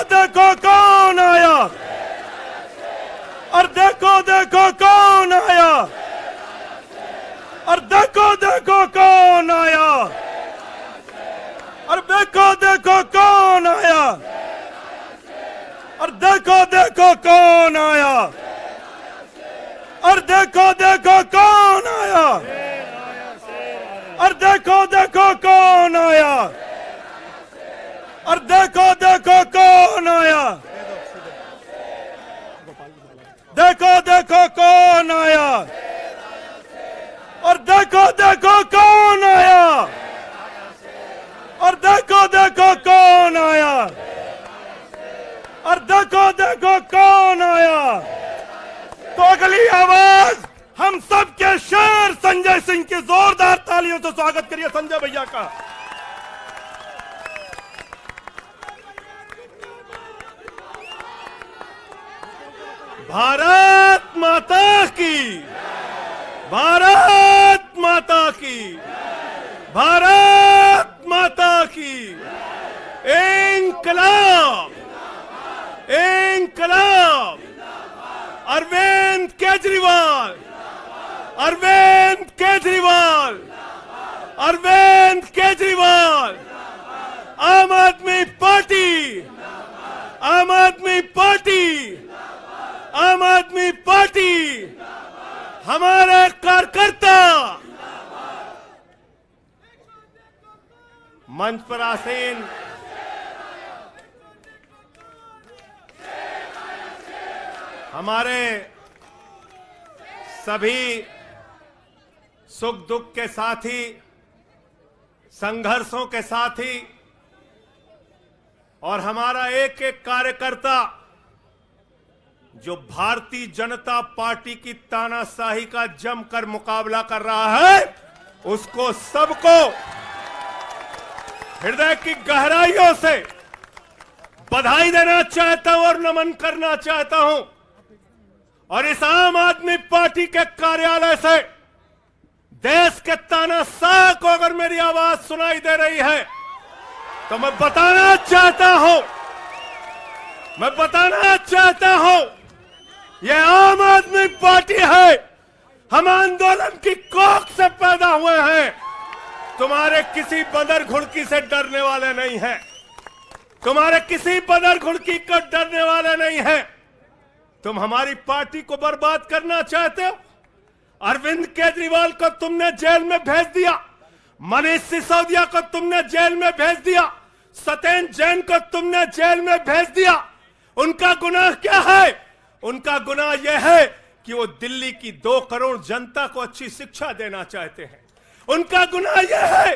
देखो कौन आया, और देखो देखो कौन आया, और देखो देखो कौन आया, और देखो देखो कौन आया, और देखो देखो कौन आया, और देखो देखो कौन आया, और देखो देखो कौन आया, और देखो देखो कौन आया, देखो देखो कौन आया, और देखो देखो कौन आया, और देखो देखो कौन आया, और देखो देखो कौन आया। तो अगली आवाज हम सबके शेर संजय सिंह की जोरदार तालियों से स्वागत करिए संजय भैया का। भारत माता की, भारत माता की, भारत माता की। इंकलाब, इंकलाब। अरविंद केजरीवाल, अरविंद केजरीवाल, अरविंद केजरीवाल। आम आदमी पार्टी, आम आदमी पार्टी, आम आदमी पार्टी। हमारे कार्यकर्ता मंच पर आसीन हमारे सभी सुख दुख के साथी, संघर्षों के साथी, और हमारा एक एक कार्यकर्ता जो भारतीय जनता पार्टी की तानाशाही का जमकर मुकाबला कर रहा है, उसको सबको हृदय की गहराइयों से बधाई देना चाहता हूं और नमन करना चाहता हूं। और इस आम आदमी पार्टी के कार्यालय से देश के तानाशाह को अगर मेरी आवाज सुनाई दे रही है तो मैं बताना चाहता हूं, मैं बताना चाहता हूं, यह आम आदमी पार्टी है। हम आंदोलन की कोख से पैदा हुए हैं। तुम्हारे किसी बंदर घुड़की से डरने वाले नहीं हैं, तुम्हारे किसी बंदर घुड़की को डरने वाले नहीं हैं। तुम हमारी पार्टी को बर्बाद करना चाहते हो। अरविंद केजरीवाल को तुमने जेल में भेज दिया, मनीष सिसोदिया को तुमने जेल में भेज दिया, सत्येंद्र जैन को तुमने जेल में भेज दिया। उनका गुनाह क्या है? उनका गुनाह यह है कि वो दिल्ली की 2 करोड़ जनता को अच्छी शिक्षा देना चाहते हैं। उनका गुनाह यह है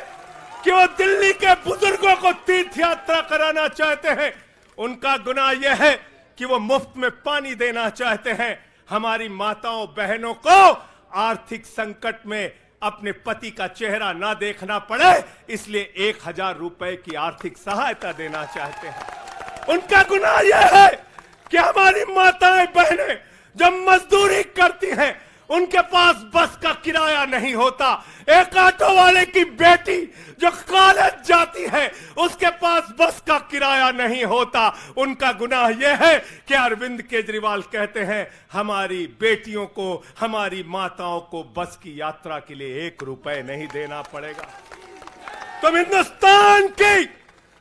कि वो दिल्ली के बुजुर्गों को तीर्थ यात्रा कराना चाहते हैं। उनका गुनाह यह है कि वो मुफ्त में पानी देना चाहते हैं। हमारी माताओं बहनों को आर्थिक संकट में अपने पति का चेहरा ना देखना पड़े, इसलिए 1000 रुपए की आर्थिक सहायता देना चाहते हैं। उनका गुनाह यह है कि हमारी माताएं बहनें जब मजदूरी करती हैं, उनके पास बस का किराया नहीं होता। एक ऑटो वाले की बेटी जो कॉलेज जाती है, उसके पास बस का किराया नहीं होता। उनका गुनाह यह है कि अरविंद केजरीवाल कहते हैं हमारी बेटियों को, हमारी माताओं को बस की यात्रा के लिए 1 रुपए नहीं देना पड़ेगा। तुम हिंदुस्तान की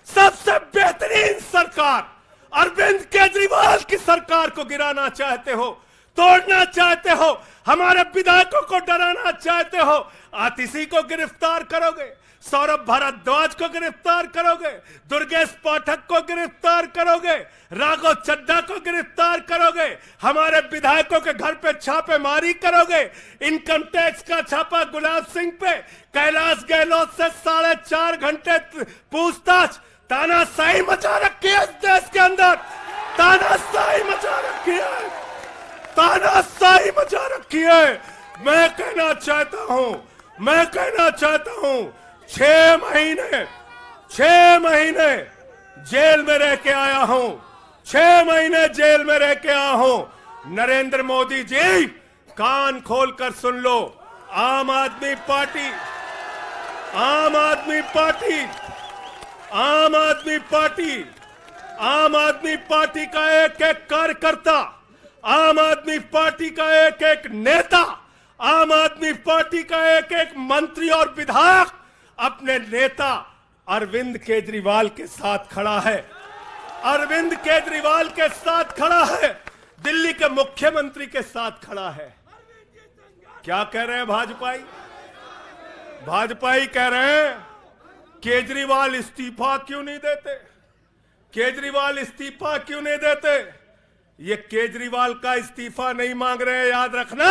सबसे बेहतरीन सरकार अरविंद केजरीवाल की सरकार को गिराना चाहते हो, तोड़ना चाहते हो, हमारे विधायकों को डराना चाहते हो। आतिशी को गिरफ्तार करोगे, सौरभ भारद्वाज को गिरफ्तार करोगे, दुर्गेश पाठक को गिरफ्तार करोगे, राघव चड्ढा को गिरफ्तार करोगे, हमारे विधायकों के घर पे छापेमारी करोगे, इनकम टैक्स का छापा गुलाब सिंह पे, कैलाश गहलोत से 4.5 घंटे पूछताछ। तानाशाही मचा रखी है इस देश के अंदर, तानाशाही मचा रखी है, तानाशाही मचा रखी है। मैं कहना चाहता हूं, मैं कहना चाहता हूं, 6 महीने जेल में रह के आया हूं, 6 महीने जेल में रह के आया हूं। नरेंद्र मोदी जी, कान खोलकर सुन लो, आम आदमी पार्टी, आम आदमी पार्टी, आम आदमी पार्टी आम आदमी पार्टी का एक एक कार्यकर्ता, आम आदमी पार्टी का एक एक नेता, आम आदमी पार्टी का एक एक मंत्री और विधायक अपने नेता अरविंद केजरीवाल के साथ खड़ा है। अरविंद केजरीवाल के साथ खड़ा है, दिल्ली के मुख्यमंत्री के साथ खड़ा है। क्या कह रहे हैं भाजपाई? भाजपाई कह रहे हैं केजरीवाल इस्तीफा क्यों नहीं देते, केजरीवाल इस्तीफा क्यों नहीं देते। ये केजरीवाल का इस्तीफा नहीं मांग रहे हैं, याद रखना।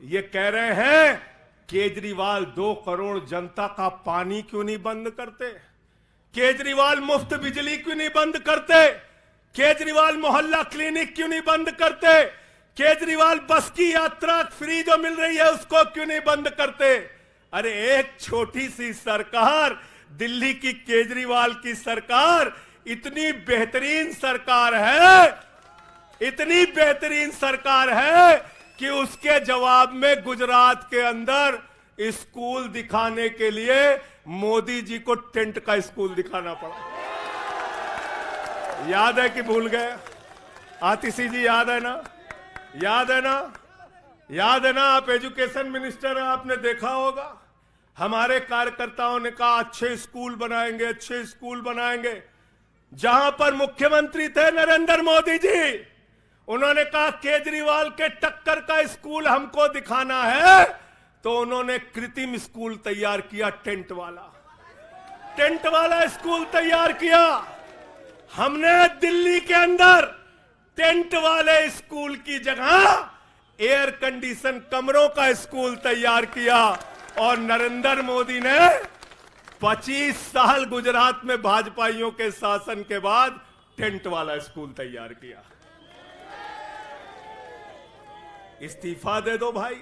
ये कह रहे हैं केजरीवाल 2 करोड़ जनता का पानी क्यों नहीं बंद करते, केजरीवाल मुफ्त बिजली क्यों नहीं बंद करते, केजरीवाल मोहल्ला क्लिनिक क्यों नहीं बंद करते, केजरीवाल बस की यात्रा फ्री जो मिल रही है उसको क्यों नहीं बंद करते। अरे एक छोटी सी सरकार, दिल्ली की केजरीवाल की सरकार इतनी बेहतरीन सरकार है, इतनी बेहतरीन सरकार है कि उसके जवाब में गुजरात के अंदर स्कूल दिखाने के लिए मोदी जी को टेंट का स्कूल दिखाना पड़ा। याद है कि भूल गए? आतिशी जी याद है ना? याद है ना? याद है ना? आप एजुकेशन मिनिस्टर हैं, आपने देखा होगा। हमारे कार्यकर्ताओं ने कहा अच्छे स्कूल बनाएंगे, अच्छे स्कूल बनाएंगे। जहां पर मुख्यमंत्री थे नरेंद्र मोदी जी, उन्होंने कहा केजरीवाल के टक्कर का स्कूल हमको दिखाना है, तो उन्होंने कृत्रिम स्कूल तैयार किया, टेंट वाला स्कूल तैयार किया। हमने दिल्ली के अंदर टेंट वाले स्कूल की जगह एयर कंडीशन कमरों का स्कूल तैयार किया। और नरेंद्र मोदी ने 25 साल गुजरात में भाजपाइयों के शासन के बाद टेंट वाला स्कूल तैयार किया। इस्तीफा दे दो भाई,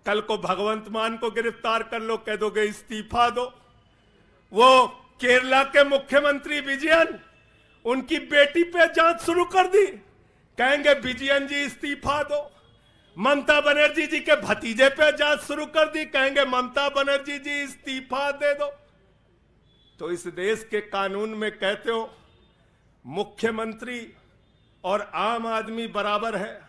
कल को भगवंत मान को गिरफ्तार कर लो, कह दोगे इस्तीफा दो। वो केरला के मुख्यमंत्री विजयन, उनकी बेटी पे जांच शुरू कर दी, कहेंगे विजयन जी इस्तीफा दो। ममता बनर्जी जी के भतीजे पे जांच शुरू कर दी, कहेंगे ममता बनर्जी जी इस्तीफा दे दो। तो इस देश के कानून में कहते हो मुख्यमंत्री और आम आदमी बराबर है,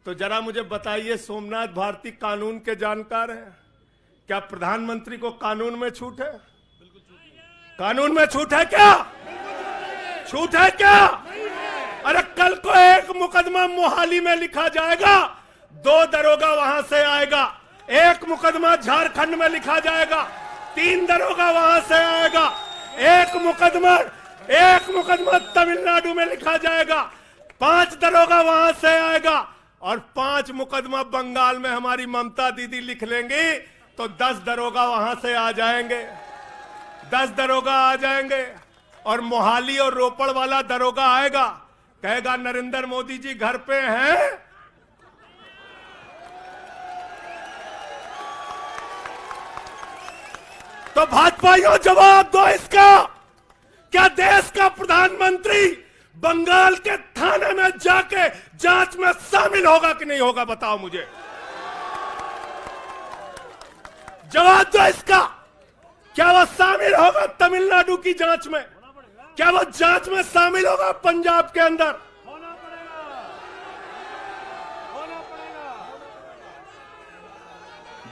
तो जरा मुझे बताइए, सोमनाथ भारती कानून के जानकार हैं, क्या प्रधानमंत्री को कानून में छूट है? कानून में छूट है क्या? छूट है क्या? अरे कल को एक मुकदमा मोहाली में लिखा जाएगा, 2 दरोगा वहां से आएगा। एक मुकदमा झारखंड में लिखा जाएगा, 3 दरोगा वहां से आएगा। एक मुकदमा तमिलनाडु में लिखा जाएगा, 5 दरोगा वहां से आएगा। और 5 मुकदमा बंगाल में हमारी ममता दीदी लिख लेंगी, तो 10 दरोगा वहां से आ जाएंगे, 10 दरोगा आ जाएंगे। और मोहाली और रोपड़ वाला दरोगा आएगा, कहेगा नरेंद्र मोदी जी घर पे हैं। तो भाजपाइयों जवाब दो इसका, क्या देश का प्रधानमंत्री बंगाल के थाने में जाके जांच में शामिल होगा कि नहीं होगा? बताओ मुझे, जवाब दो इसका। क्या वो शामिल होगा तमिलनाडु की जांच में? क्या वो जांच में शामिल होगा पंजाब के अंदर?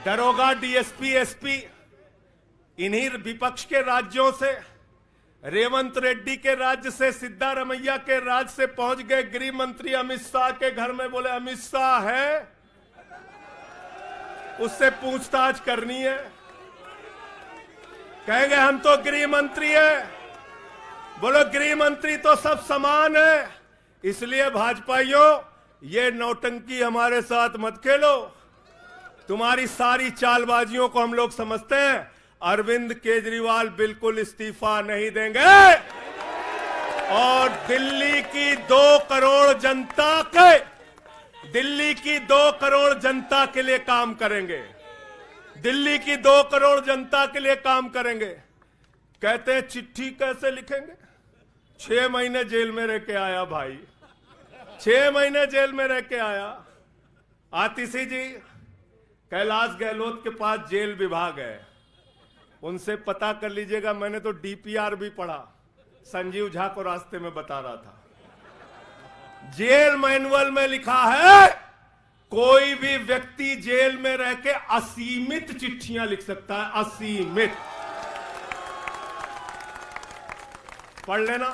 दरोगा, डीएसपी, एसपी इन्हीं विपक्ष के राज्यों से, रेवंत रेड्डी के राज्य से, सिद्धारमैया के राज्य से पहुंच गए गृह मंत्री अमित शाह के घर में। बोले अमित शाह है, उससे पूछताछ करनी है। कहेंगे हम तो गृह मंत्री है। बोलो गृह मंत्री तो सब समान है। इसलिए भाजपाइयों, ये नौटंकी हमारे साथ मत खेलो। तुम्हारी सारी चालबाजियों को हम लोग समझते हैं। अरविंद केजरीवाल बिल्कुल इस्तीफा नहीं देंगे और दिल्ली की 2 करोड़ जनता के लिए काम करेंगे। दिल्ली की 2 करोड़ जनता के लिए काम करेंगे। कहते हैं चिट्ठी कैसे लिखेंगे? 6 महीने जेल में रह के आया भाई, 6 महीने जेल में रह के आया। आतिशी जी, कैलाश गहलोत के पास जेल विभाग है, उनसे पता कर लीजिएगा। मैंने तो डीपीआर भी पढ़ा, संजीव झा को रास्ते में बता रहा था, जेल मैनुअल में लिखा है कोई भी व्यक्ति जेल में रह के असीमित चिट्ठियां लिख सकता है, असीमित। पढ़ लेना।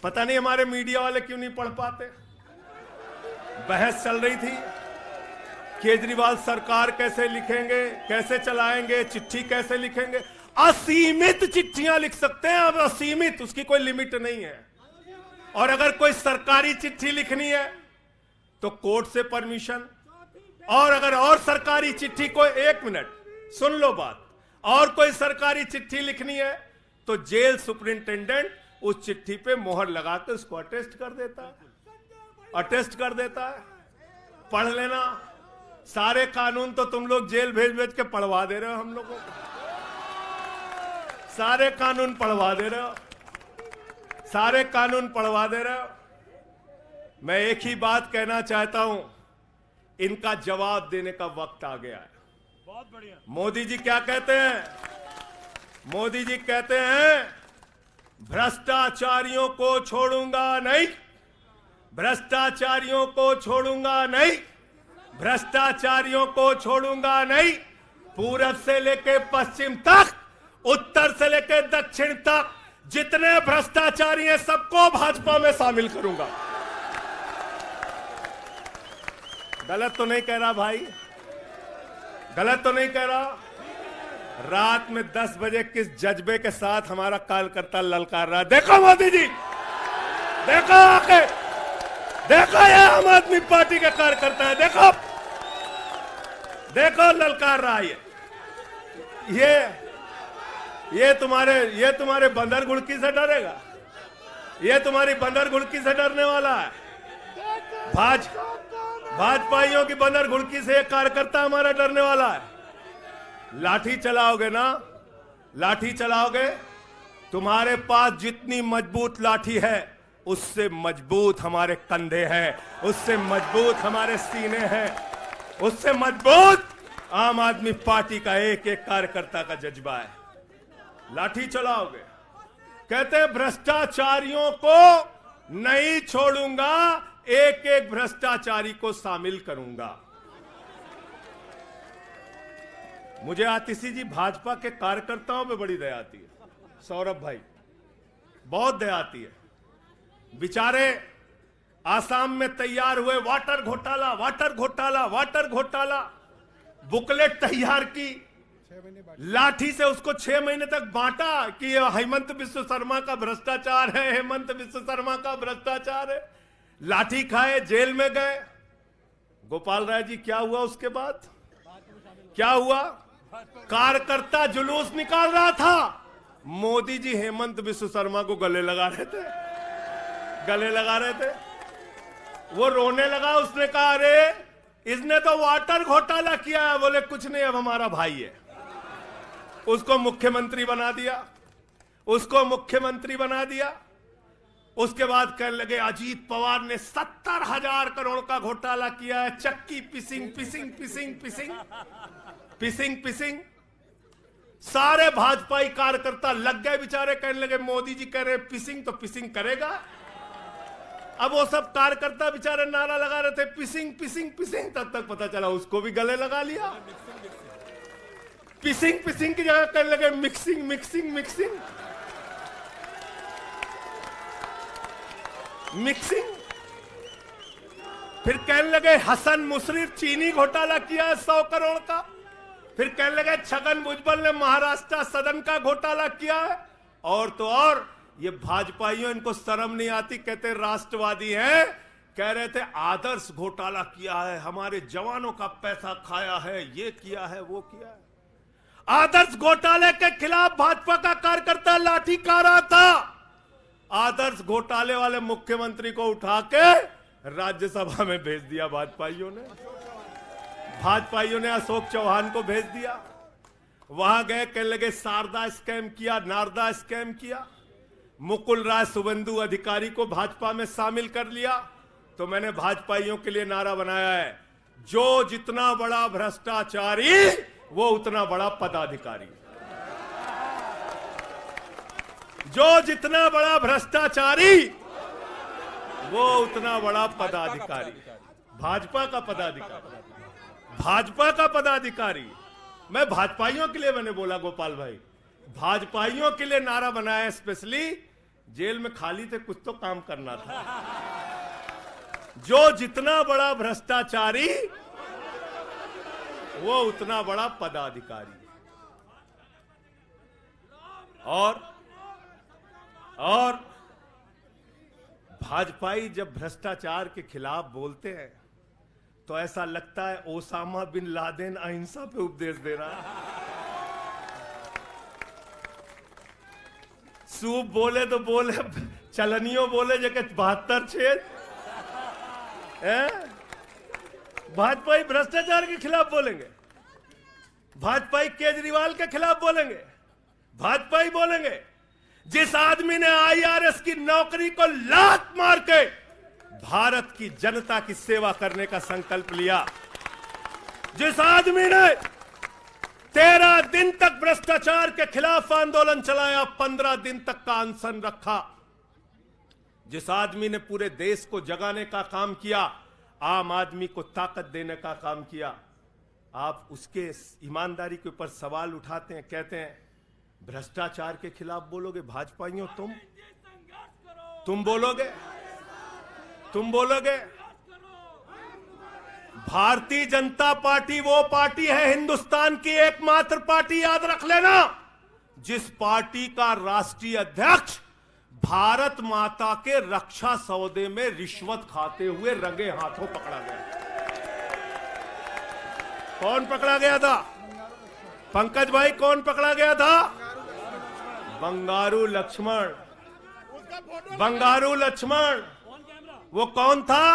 पता नहीं हमारे मीडिया वाले क्यों नहीं पढ़ पाते। बहस चल रही थी, केजरीवाल सरकार कैसे लिखेंगे, कैसे चलाएंगे, चिट्ठी कैसे लिखेंगे। असीमित चिट्ठियां लिख सकते हैं अब, असीमित, उसकी कोई लिमिट नहीं है। और अगर कोई सरकारी चिट्ठी लिखनी है तो कोर्ट से परमिशन, और अगर और सरकारी चिट्ठी को, 1 मिनट सुन लो बात, और कोई सरकारी चिट्ठी लिखनी है तो जेल सुपरिंटेंडेंट उस चिट्ठी पे मोहर लगा के उसको अटेस्ट कर देता है, अटेस्ट कर देता है। पढ़ लेना। सारे कानून तो तुम लोग जेल भेज भेज के पढ़वा दे रहे हो हम लोगों को, सारे कानून पढ़वा दे रहे हो, सारे कानून पढ़वा दे रहे हो। मैं एक ही बात कहना चाहता हूं, इनका जवाब देने का वक्त आ गया है। बहुत बढ़िया। मोदी जी क्या कहते हैं? मोदी जी कहते हैं भ्रष्टाचारियों को छोड़ूंगा नहीं, भ्रष्टाचारियों को छोड़ूंगा नहीं, भ्रष्टाचारियों को छोड़ूंगा नहीं। पूरब से लेके पश्चिम तक, उत्तर से लेके दक्षिण तक जितने भ्रष्टाचारी हैं सबको भाजपा में शामिल करूंगा। गलत तो नहीं कह रहा भाई? गलत तो नहीं कह रहा? रात में 10 बजे किस जज्बे के साथ हमारा कार्यकर्ता ललकार रहा है। देखो मोदी जी, देखो आके, देखो ये आम आदमी पार्टी के कार्यकर्ता है, देखो देखो ललकार रहा है। ये तुम्हारे बंदर घुड़की से डरेगा? ये तुम्हारी बंदर घुड़की से डरने वाला है? भाजपाइयों की बंदर घुड़की से एक कार्यकर्ता हमारा डरने वाला है? लाठी चलाओगे ना, लाठी चलाओगे। तुम्हारे पास जितनी मजबूत लाठी है उससे मजबूत हमारे कंधे हैं, उससे मजबूत हमारे सीने हैं, उससे मजबूत आम आदमी पार्टी का एक एक कार्यकर्ता का जज्बा है। लाठी चलाओगे। कहते हैं भ्रष्टाचारियों को नहीं छोड़ूंगा, एक एक भ्रष्टाचारी को शामिल करूंगा। मुझे आतिशी जी भाजपा के कार्यकर्ताओं पे बड़ी दया आती है, सौरभ भाई, बहुत दया आती है। बेचारे आसाम में तैयार हुए, वाटर घोटाला, वाटर घोटाला, वाटर घोटाला, बुकलेट तैयार की, लाठी से उसको 6 महीने तक बांटा कि ये हेमंत बिस्व शर्मा का भ्रष्टाचार है, हेमंत बिस्व शर्मा का भ्रष्टाचार है। लाठी खाए, जेल में गए। गोपाल राय जी क्या हुआ उसके बाद? क्या हुआ? कार्यकर्ता जुलूस निकाल रहा था, मोदी जी हेमंत बिस्व शर्मा को गले लगा रहे थे, गले लगा रहे थे। वो रोने लगा, उसने कहा अरे इसने तो वाटर घोटाला किया है। बोले कुछ नहीं, अब हमारा भाई है। उसको मुख्यमंत्री बना दिया, उसको मुख्यमंत्री बना दिया। उसके बाद कहने लगे अजीत पवार ने 70,000 करोड़ का घोटाला किया है, चक्की पिसिंग पिसिंग पिसिंग पिसिंग पिसिंग पिसिंग। सारे भाजपाई कार्यकर्ता लग गए बेचारे, कहने लगे मोदी जी कह रहे पिसिंग तो पिसिंग करेगा। अब वो सब कार्यकर्ता बेचारे नारा लगा रहे थे पिसिंग पिसिंग पिसिंग, तब तक पता चला उसको भी गले लगा लिया। पिसिंग पिसिंग की जगह कहने लगे मिक्सिंग मिक्सिंग मिक्सिंग मिक्सिंग। फिर कहने लगे हसन मुशर्रफ चीनी घोटाला किया है 100 करोड़ का। फिर कहने लगे छगन भुजबल ने महाराष्ट्र सदन का घोटाला किया है। और तो और ये भाजपाइयों, इनको शर्म नहीं आती, कहते राष्ट्रवादी हैं, कह रहे थे आदर्श घोटाला किया है, हमारे जवानों का पैसा खाया है, ये किया है, वो किया है। आदर्श घोटाले के खिलाफ भाजपा का कार्यकर्ता लाठी खा रहा था। आदर्श घोटाले वाले मुख्यमंत्री को उठा के राज्यसभा में भेज दिया भाजपाइयों ने। भाजपाइयों ने अशोक चौहान को भेज दिया। वहां गए, कहने लगे शारदा स्कैम किया, नारदा स्कैम किया। मुकुल राय शुभेंदु अधिकारी को भाजपा में शामिल कर लिया। तो मैंने भाजपाइयों के लिए नारा बनाया है, जो जितना बड़ा भ्रष्टाचारी वो उतना बड़ा पदाधिकारी। जो जितना बड़ा भ्रष्टाचारी वो उतना बड़ा पदाधिकारी। भाजपा का पदाधिकारी, भाजपा का पदाधिकारी। मैं भाजपाइयों के लिए मैंने बोला गोपाल भाई, भाजपाइयों के लिए नारा बनाया स्पेशली। जेल में खाली थे, कुछ तो काम करना था। जो जितना बड़ा भ्रष्टाचारी वो उतना बड़ा पदाधिकारी। और भाजपाई जब भ्रष्टाचार के खिलाफ बोलते हैं तो ऐसा लगता है ओसामा बिन लादेन अहिंसा पे उपदेश दे रहा है। सूप बोले तो बोले, चलनियों बोले जगह 72 छेद। भाजपाई भ्रष्टाचार के खिलाफ बोलेंगे, भाजपाई केजरीवाल के खिलाफ बोलेंगे, भाजपाई बोलेंगे जिस आदमी ने आईआरएस की नौकरी को लात मार के भारत की जनता की सेवा करने का संकल्प लिया, जिस आदमी ने 13 दिन तक भ्रष्टाचार के खिलाफ आंदोलन चलाया, 15 दिन तक का अनशन रखा, जिस आदमी ने पूरे देश को जगाने का काम किया, आम आदमी को ताकत देने का काम किया, आप उसके ईमानदारी के ऊपर सवाल उठाते हैं, कहते हैं भ्रष्टाचार के खिलाफ बोलोगे। भाजपाइयों तुम बोलोगे, तुम बोलोगे। भारतीय जनता पार्टी वो पार्टी है हिंदुस्तान की एकमात्र पार्टी, याद रख लेना, जिस पार्टी का राष्ट्रीय अध्यक्ष भारत माता के रक्षा सौदे में रिश्वत खाते हुए रंगे हाथों पकड़ा गया। कौन पकड़ा गया था? पंकज भाई, कौन पकड़ा गया था? बंगारू लक्ष्मण। बंगारू लक्ष्मण वो कौन था?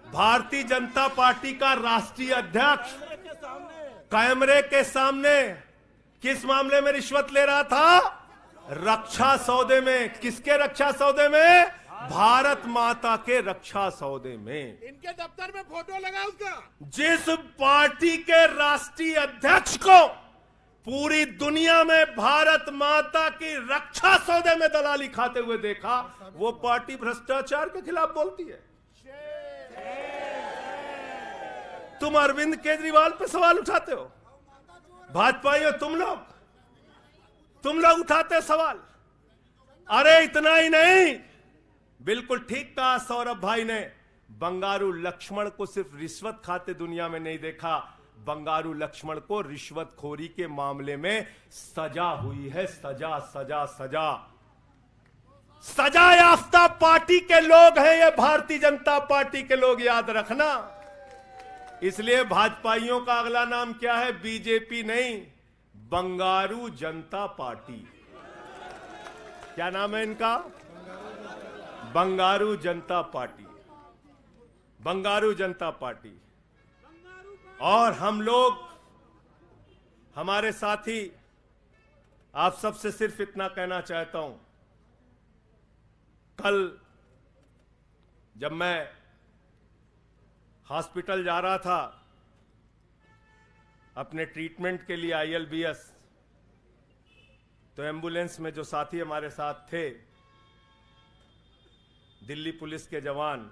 भारतीय जनता पार्टी का राष्ट्रीय अध्यक्ष। कैमरे के सामने किस मामले में रिश्वत ले रहा था? रक्षा सौदे में। किसके रक्षा सौदे में? भारत माता के रक्षा सौदे में। इनके दफ्तर में फोटो लगा उसका। जिस पार्टी के राष्ट्रीय अध्यक्ष को पूरी दुनिया में भारत माता की रक्षा सौदे में दलाली खाते हुए देखा, वो पार्टी भ्रष्टाचार के खिलाफ बोलती है। तुम अरविंद केजरीवाल पे सवाल उठाते हो, भाजपाइयों तुम लोग उठाते सवाल। अरे इतना ही नहीं, बिल्कुल ठीक कहा सौरभ भाई ने, बंगारू लक्ष्मण को सिर्फ रिश्वत खाते दुनिया में नहीं देखा, बंगारू लक्ष्मण को रिश्वतखोरी के मामले में सजा हुई है। सजा सजा सजा सजा याफ्ता पार्टी के लोग हैं ये भारतीय जनता पार्टी के लोग, याद रखना। इसलिए भाजपाइयों का अगला नाम क्या है? बीजेपी नहीं, बंगारू जनता पार्टी। क्या नाम है इनका? बंगारू जनता पार्टी। बंगारू जनता पार्टी। और हम लोग, हमारे साथी, आप सबसे सिर्फ इतना कहना चाहता हूं, कल जब मैं हॉस्पिटल जा रहा था अपने ट्रीटमेंट के लिए ILBS, तो एम्बुलेंस में जो साथी हमारे साथ थे, दिल्ली पुलिस के जवान,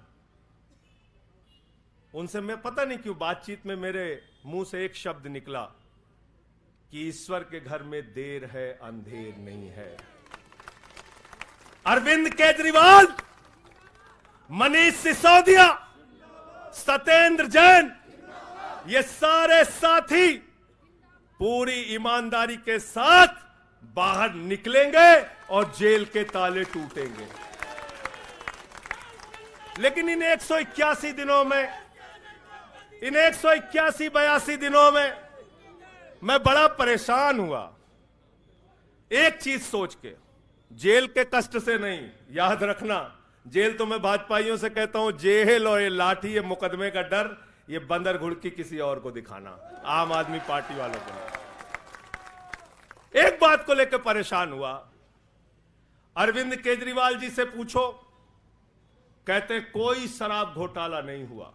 उनसे मैं पता नहीं क्यों बातचीत में मेरे मुंह से एक शब्द निकला कि ईश्वर के घर में देर है अंधेर नहीं है। अरविंद केजरीवाल, मनीष सिसोदिया, सत्येंद्र जैन, ये सारे साथी पूरी ईमानदारी के साथ बाहर निकलेंगे और जेल के ताले टूटेंगे। लेकिन इन 181 दिनों में, इन 181-82 दिनों में मैं बड़ा परेशान हुआ, एक चीज सोच के, जेल के कष्ट से नहीं, याद रखना, जेल तो मैं भाजपाइयों से कहता हूं, जेल और ये लाठी, ये मुकदमे का डर, ये बंदर घुड़की किसी और को दिखाना, आम आदमी पार्टी वालों को। एक बात को लेकर परेशान हुआ, अरविंद केजरीवाल जी से पूछो, कहते कोई शराब घोटाला नहीं हुआ।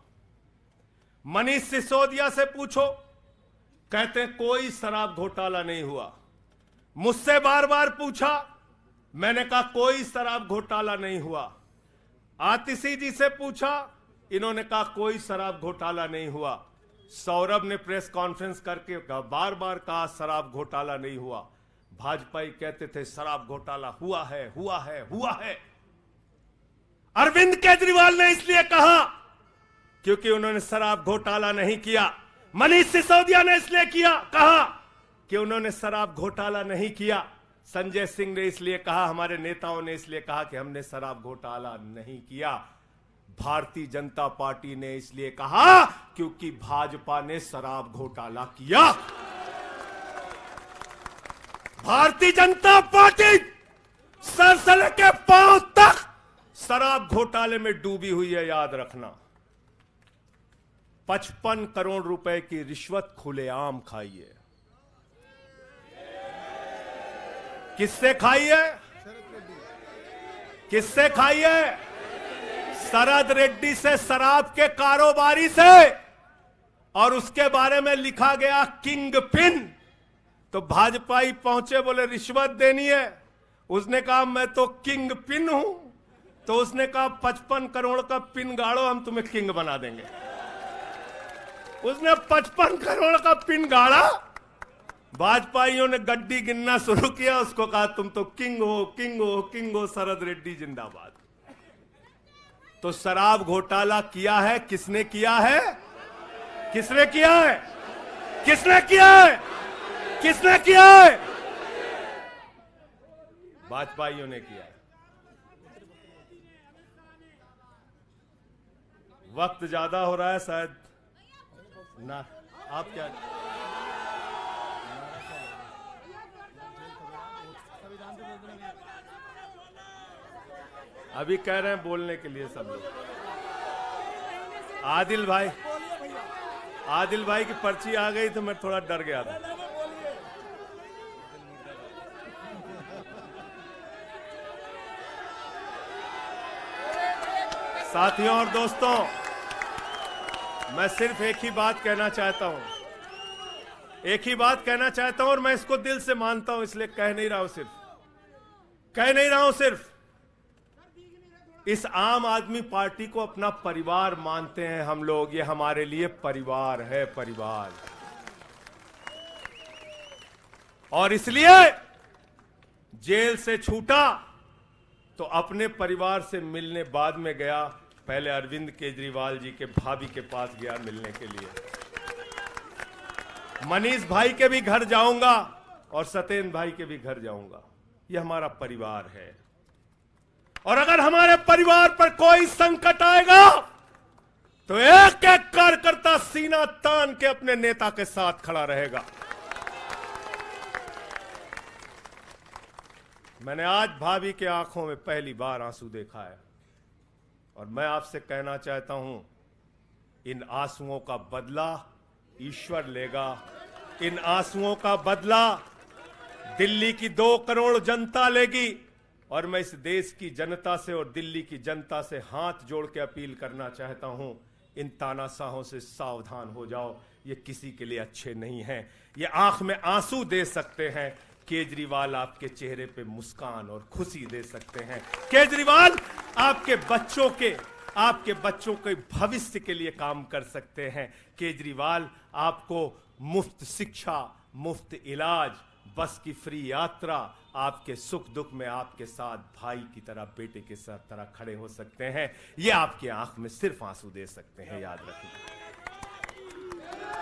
मनीष सिसोदिया से पूछो, कहते कोई शराब घोटाला नहीं हुआ। मुझसे बार बार पूछा, मैंने कहा कोई शराब घोटाला नहीं हुआ। आतिशी जी से पूछा, इन्होंने कहा कोई शराब घोटाला नहीं हुआ। सौरभ ने प्रेस कॉन्फ्रेंस करके बार बार कहा शराब घोटाला नहीं हुआ। भाजपाई कहते थे शराब घोटाला हुआ है, हुआ है, हुआ है। अरविंद केजरीवाल ने इसलिए कहा क्योंकि उन्होंने शराब घोटाला नहीं किया। मनीष सिसोदिया ने इसलिए कहा कि उन्होंने शराब घोटाला नहीं किया। संजय सिंह ने इसलिए कहा, हमारे नेताओं ने इसलिए कहा कि हमने शराब घोटाला नहीं किया। भारतीय जनता पार्टी ने इसलिए कहा क्योंकि भाजपा ने शराब घोटाला किया। भारतीय जनता पार्टी सर से लेकर पांव तक शराब घोटाले में डूबी हुई है, याद रखना। 55 करोड़ रुपए की रिश्वत खुलेआम खाई है। किससे खाई है? किससे खाई है? शरद रेड्डी से, शराब के कारोबारी से। और उसके बारे में लिखा गया किंग पिन। तो भाजपाई पहुंचे, बोले रिश्वत देनी है। उसने कहा मैं तो किंग पिन हूं। तो उसने कहा 55 करोड़ का पिन गाड़ो, हम तुम्हें किंग बना देंगे। उसने 55 करोड़ का पिन गाड़ा। भाजपाइयों ने गड्डी गिनना शुरू किया। उसको कहा तुम तो किंग हो, किंग हो, किंग हो, शरद रेड्डी जिंदाबाद। तो शराब घोटाला किया है। किसने किया है? किसने किया है? किसने किया है? किसने किया है? भाजपाइयों ने किया है। वक्त ज्यादा हो रहा है शायद ना। आप क्या अभी कह रहे हैं बोलने के लिए सब लोग? आदिल भाई की पर्ची आ गई तो मैं थोड़ा डर गया था। साथियों और दोस्तों, मैं सिर्फ एक ही बात कहना चाहता हूं। एक ही बात कहना चाहता हूं और मैं इसको दिल से मानता हूं, इसलिए कह नहीं रहा हूं सिर्फ। इस आम आदमी पार्टी को अपना परिवार मानते हैं हम लोग। ये हमारे लिए परिवार है, परिवार। और इसलिए जेल से छूटा तो अपने परिवार से मिलने बाद में गया। पहले अरविंद केजरीवाल जी के भाभी के पास गया मिलने के लिए। मनीष भाई के भी घर जाऊंगा और सत्येंद्र भाई के भी घर जाऊंगा। यह हमारा परिवार है। और अगर हमारे परिवार पर कोई संकट आएगा तो एक एक कार्यकर्ता सीना तान के अपने नेता के साथ खड़ा रहेगा। मैंने आज भाभी के आंखों में पहली बार आंसू देखा है और मैं आपसे कहना चाहता हूं, इन आंसुओं का बदला ईश्वर लेगा। इन आंसुओं का बदला दिल्ली की 2 करोड़ जनता लेगी। और मैं इस देश की जनता से और दिल्ली की जनता से हाथ जोड़ के अपील करना चाहता हूं, इन तानाशाहों से सावधान हो जाओ। ये किसी के लिए अच्छे नहीं हैं। ये आंख में आंसू दे सकते हैं, केजरीवाल आपके चेहरे पे मुस्कान और खुशी दे सकते हैं। केजरीवाल आपके बच्चों के भविष्य के लिए काम कर सकते हैं। केजरीवाल आपको मुफ्त शिक्षा, मुफ्त इलाज, बस की फ्री यात्रा, आपके सुख दुख में आपके साथ भाई की तरह, बेटे के साथ तरह खड़े हो सकते हैं। ये आपके आंख में सिर्फ आंसू दे सकते हैं, याद रखिए।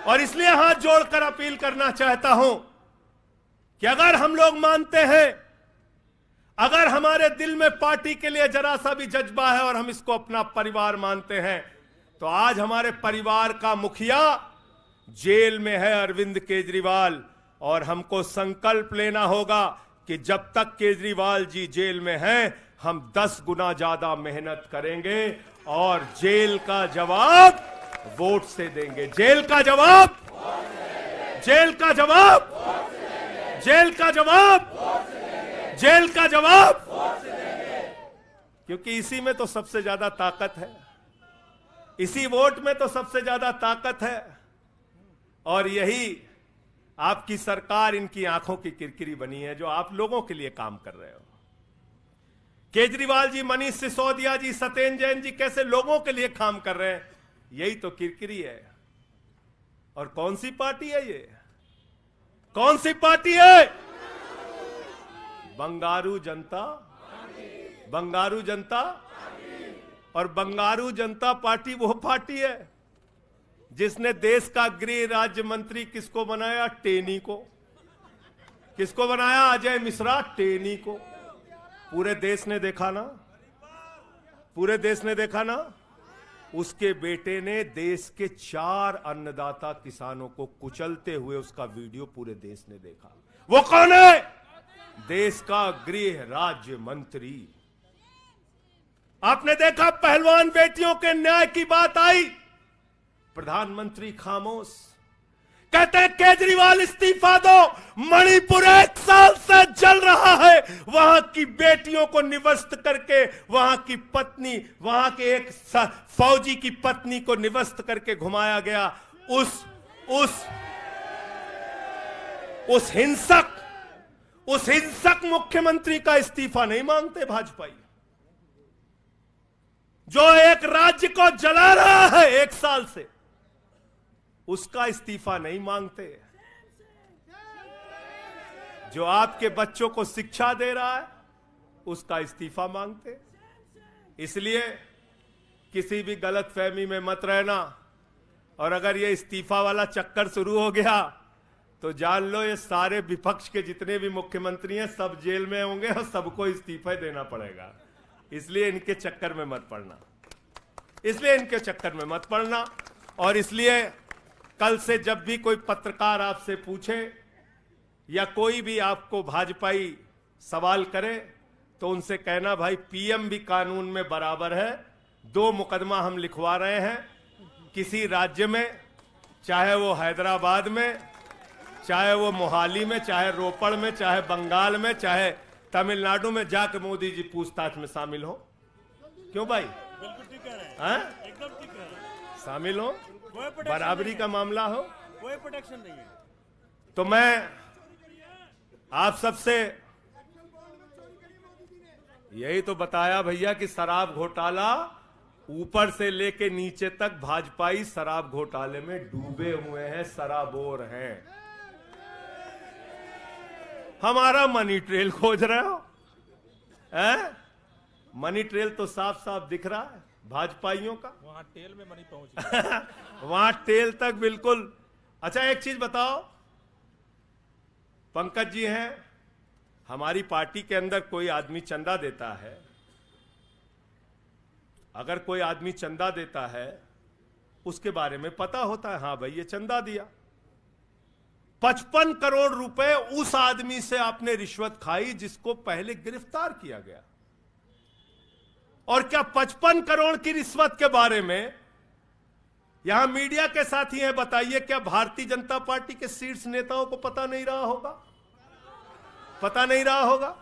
और इसलिए हाथ जोड़कर अपील करना चाहता हूं कि अगर हम लोग मानते हैं, अगर हमारे दिल में पार्टी के लिए जरा सा भी जज्बा है और हम इसको अपना परिवार मानते हैं, तो आज हमारे परिवार का मुखिया जेल में है, अरविंद केजरीवाल। और हमको संकल्प लेना होगा कि जब तक केजरीवाल जी जेल में हैं, हम 10 गुना ज्यादा मेहनत करेंगे और जेल का जवाब वोट से देंगे। जेल का जवाब क्योंकि इसी में तो सबसे ज्यादा ताकत है, इसी वोट में तो सबसे ज्यादा ताकत है। और यही आपकी सरकार इनकी आंखों की किरकिरी बनी है, जो आप लोगों के लिए काम कर रहे हो। केजरीवाल जी, मनीष सिसोदिया जी, सत्येंद्र जैन जी कैसे लोगों के लिए काम कर रहे हैं, यही तो किरकिरी है। और कौन सी पार्टी है ये? कौन सी पार्टी है? बंगारू जनता, बंगारू जनता। और बंगारू जनता पार्टी वो पार्टी है जिसने देश का गृह राज्य मंत्री किसको बनाया? टेनी को। किसको बनाया? अजय मिश्रा टेनी को। पूरे देश ने देखा ना, पूरे देश ने देखा ना। उसके बेटे ने देश के 4 अन्नदाता किसानों को कुचलते हुए उसका वीडियो पूरे देश ने देखा। वो कौन है? देश का गृह राज्य मंत्री। आपने देखा पहलवान बेटियों के न्याय की बात आई, प्रधानमंत्री खामोश। कहते हैं केजरीवाल इस्तीफा दो, मणिपुर 1 साल से जल रहा है। वहां की बेटियों को निवस्त करके, वहां की पत्नी, वहां के एक फौजी की पत्नी को निवस्त करके घुमाया गया। उस हिंसक मुख्यमंत्री का इस्तीफा नहीं मांगते भाजपाई, जो एक राज्य को जला रहा है 1 साल से, उसका इस्तीफा नहीं मांगते। जो आपके बच्चों को शिक्षा दे रहा है उसका इस्तीफा मांगते। इसलिए किसी भी गलतफहमी में मत रहना। और अगर ये इस्तीफा वाला चक्कर शुरू हो गया तो जान लो ये सारे विपक्ष के जितने भी मुख्यमंत्री हैं सब जेल में होंगे और सबको इस्तीफा देना पड़ेगा। इसलिए इनके चक्कर में मत पड़ना, इसलिए इनके चक्कर में मत पड़ना। और इसलिए कल से जब भी कोई पत्रकार आपसे पूछे या कोई भी आपको भाजपाई सवाल करे तो उनसे कहना, भाई पीएम भी कानून में बराबर है। 2 मुकदमा हम लिखवा रहे हैं किसी राज्य में, चाहे वो हैदराबाद में, चाहे वो मोहाली में, चाहे रोपड़ में, चाहे बंगाल में, चाहे तमिलनाडु में, जाकर मोदी जी पूछताछ में शामिल हो। क्यों भाई? बिल्कुल ठीक कह रहे हैं, एकदम ठीक कह रहे हैं। शामिल हो, बराबरी का मामला हो, कोई प्रोटेक्शन नहीं है। तो मैं आप सबसे यही तो बताया भैया कि शराब घोटाला ऊपर से लेके नीचे तक भाजपाई शराब घोटाले में डूबे हुए हैं, शराबोर हैं। हमारा मनी ट्रेल खोज रहे हो? मनी ट्रेल तो साफ साफ दिख रहा है भाजपाइयों का। वहां टेल में मनी पहुंच गया। वहां टेल तक बिल्कुल। अच्छा एक चीज बताओ, पंकज जी हैं, हमारी पार्टी के अंदर कोई आदमी चंदा देता है, अगर कोई आदमी चंदा देता है उसके बारे में पता होता है, हाँ भाई ये चंदा दिया। 55 करोड़ रुपए उस आदमी से आपने रिश्वत खाई जिसको पहले गिरफ्तार किया गया। और क्या 55 करोड़ की रिश्वत के बारे में यहां मीडिया के साथी हैं, बताइए क्या भारतीय जनता पार्टी के शीर्ष नेताओं को पता नहीं रहा होगा? पता नहीं रहा होगा?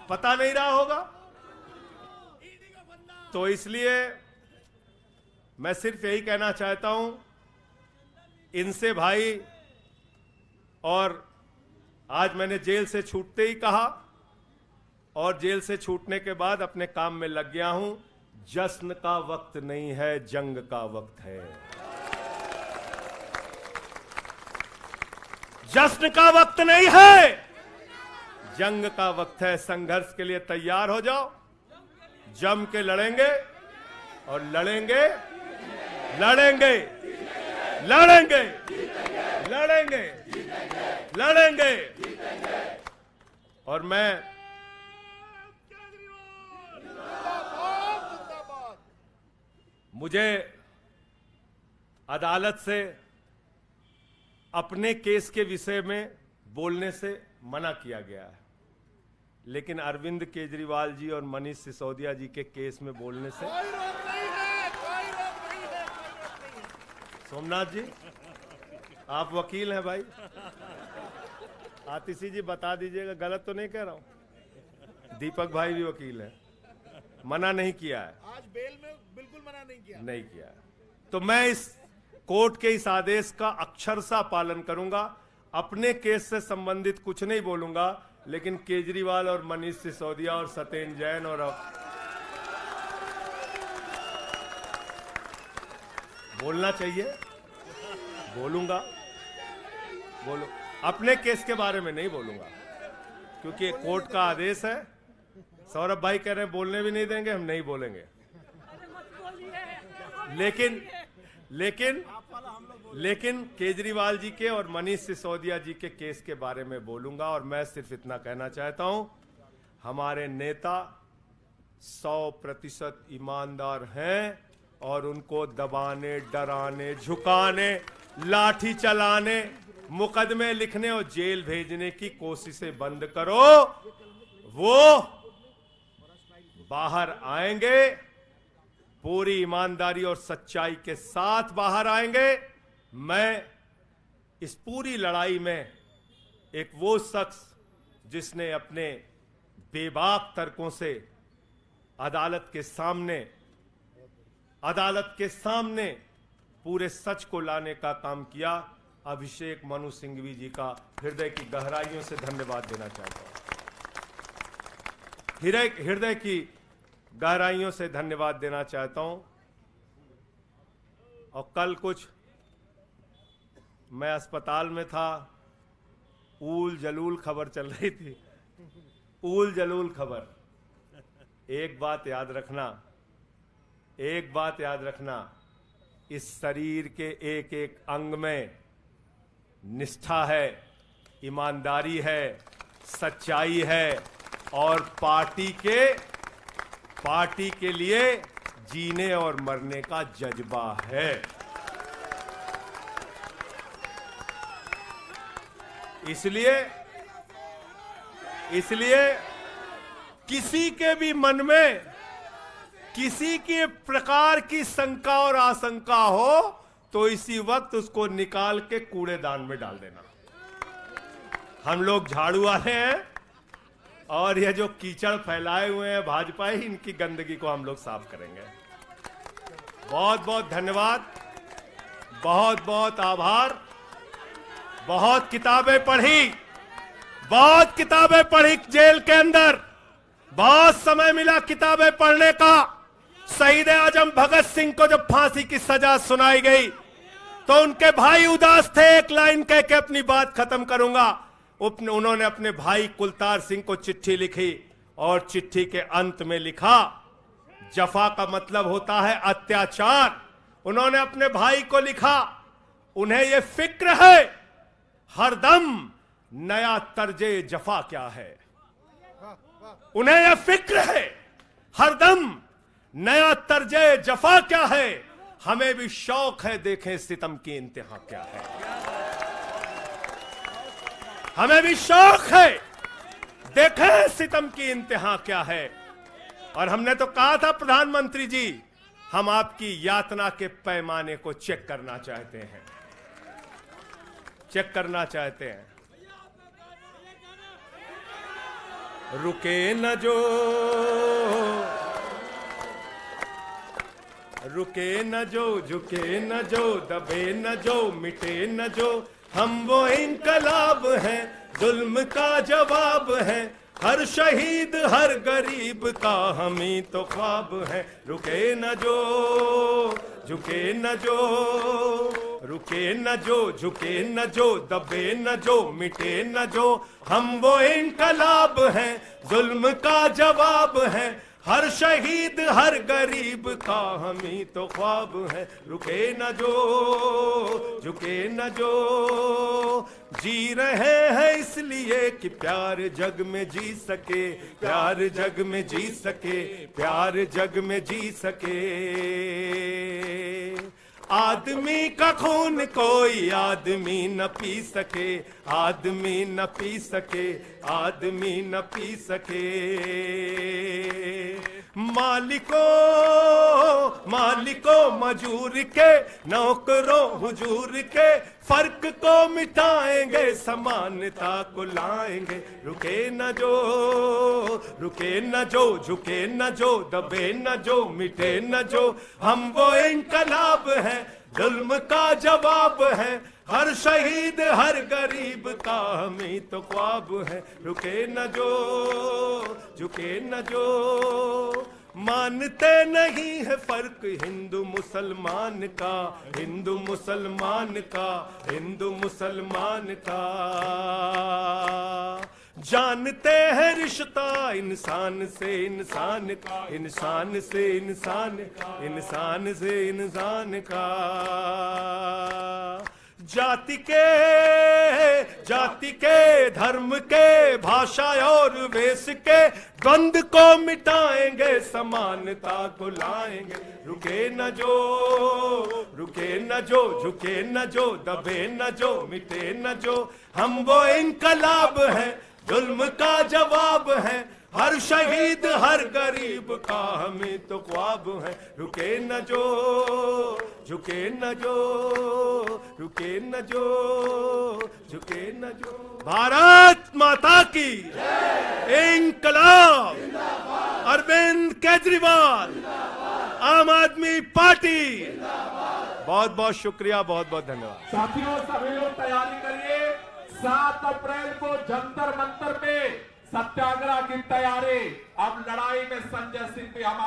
पता नहीं रहा होगा? तो इसलिए मैं सिर्फ यही कहना चाहता हूं इनसे भाई, और आज मैंने जेल से छूटते ही कहा और जेल से छूटने के बाद अपने काम में लग गया हूं। जश्न का वक्त नहीं है, जंग का वक्त है। जश्न का वक्त नहीं है, जंग का वक्त है। संघर्ष के लिए तैयार हो जाओ, जम के लड़ेंगे और लड़ेंगे लड़ेंगे लड़ेंगे लड़ेंगे लड़ेंगे। और मैं मुझे अदालत से अपने केस के विषय में बोलने से मना किया गया है, लेकिन अरविंद केजरीवाल जी और मनीष सिसोदिया जी के केस में बोलने से कोई रोक नहीं है, कोई रोक नहीं है। सोमनाथ जी आप वकील हैं भाई, आतिशी जी बता दीजिएगा गलत तो नहीं कह रहा हूं। दीपक भाई भी वकील हैं, मना नहीं किया है, आज बेल में बिल्कुल मना नहीं किया। नहीं किया है। तो मैं इस कोर्ट के इस आदेश का अक्षरशः पालन करूंगा। अपने केस से संबंधित कुछ नहीं बोलूंगा, लेकिन केजरीवाल और मनीष सिसोदिया और सत्येंद्र जैन और बोलना चाहिए, बोलूंगा, बोलो। अपने केस के बारे में नहीं बोलूंगा क्योंकि कोर्ट का आदेश है। सौरभ भाई कह रहे हैं बोलने भी नहीं देंगे, हम नहीं बोलेंगे। लेकिन केजरीवाल जी के और मनीष सिसोदिया जी के केस के बारे में बोलूंगा। और मैं सिर्फ इतना कहना चाहता हूं, हमारे नेता 100% ईमानदार हैं और उनको दबाने, डराने, झुकाने, लाठी चलाने, मुकदमे लिखने और जेल भेजने की कोशिशें बंद करो। वो बाहर आएंगे, पूरी ईमानदारी और सच्चाई के साथ बाहर आएंगे। मैं इस पूरी लड़ाई में एक वो शख्स जिसने अपने बेबाक तर्कों से अदालत के सामने पूरे सच को लाने का काम किया, अभिषेक मनु सिंघवी जी का हृदय की गहराइयों से धन्यवाद देना चाहता हूं। हृदय की गहराइयों से धन्यवाद देना चाहता हूं। और कल कुछ मैं अस्पताल में था, ऊल जलूल खबर चल रही थी, ऊल जलूल खबर। एक बात याद रखना, इस शरीर के एक एक अंग में निष्ठा है, ईमानदारी है, सच्चाई है और पार्टी के लिए जीने और मरने का जज्बा है। इसलिए किसी के भी मन में किसी के प्रकार की शंका और आशंका हो तो इसी वक्त उसको निकाल के कूड़ेदान में डाल देना। हम लोग झाड़ू वाले हैं और ये जो कीचड़ फैलाए हुए हैं भाजपा ही, इनकी गंदगी को हम लोग साफ करेंगे। बहुत बहुत धन्यवाद, बहुत बहुत आभार। बहुत किताबें पढ़ी जेल के अंदर, बहुत समय मिला किताबें पढ़ने का। शहीद आजम भगत सिंह को जब फांसी की सजा सुनाई गई तो उनके भाई उदास थे। एक लाइन कह के अपनी बात खत्म करूंगा। उन्होंने अपने भाई कुलतार सिंह को चिट्ठी लिखी और चिट्ठी के अंत में लिखा, जफा का मतलब होता है अत्याचार। उन्होंने अपने भाई को लिखा, उन्हें यह फिक्र है हरदम नया तर्जे जफा क्या है। उन्हें यह फिक्र है हरदम नया तर्जे जफा क्या है। हमें भी शौक है देखें सितम की इंतहा क्या है। हमें भी शौक है देखें सितम की इंतहा क्या है। और हमने तो कहा था प्रधानमंत्री जी, हम आपकी यातना के पैमाने को चेक करना चाहते हैं, रुके न जो, झुके न जो, दबे न जो, मिटे न जो, हम वो इनकलाब हैं, जुल्म का जवाब है। हर शहीद हर गरीब का हम ही तो ख्वाब है। रुके न जो, झुके न जो, रुके न जो, झुके न जो, दबे न जो, मिटे न जो, हम वो इनकलाब हैं, जुल्म का जवाब है। हर शहीद हर गरीब का हम ही तो ख्वाब है। रुके न जो, झुके न जो, जी रहे हैं इसलिए कि प्यार जग में जी सके, प्यार जग में जी सके, प्यार जग में जी सके। आदमी का खून कोई आदमी न पी सके, आदमी न पी सके, आदमी न पी सके। मालिकों मालिकों मजूर के, नौकरों हुजूर के, फर्क को मिटाएंगे, समानता को लाएंगे। रुके न जो, रुके न जो, झुके न जो, दबे न जो, मिटे न जो, हम वो इनकलाब हैं, जुल्म का जवाब है, हर शहीद हर गरीब का हमें तो ख्वाब है। रुके न जो, झुके न जो, मानते नहीं है फर्क हिंदू मुसलमान का, हिंदू मुसलमान का, हिंदू मुसलमान का। जानते हैं रिश्ता इंसान से इंसान का, इंसान से इंसान, इंसान से इंसान का। जाति के धर्म के, भाषा और वेश के द्वंद को मिटाएंगे, समानता को लाएंगे। रुके न जो, रुके न जो, झुके न जो, दबे न जो, मिटे न जो, हम वो इनकलाब हैं, जुल्म का जवाब है, हर शहीद हर गरीब का हमें तो ख्वाब है। रुके न जो, झुके न जो, रुके न जो, झुके न जो। भारत माता की इंकलाब, अरविंद केजरीवाल, आम आदमी पार्टी। बहुत बहुत शुक्रिया, बहुत बहुत धन्यवाद। साथियों सभी लोग तैयारी करिए, 7 अप्रैल को जंतर मंतर पे सत्याग्रह की तैयारी। अब लड़ाई में संजय सिंह भी हमारे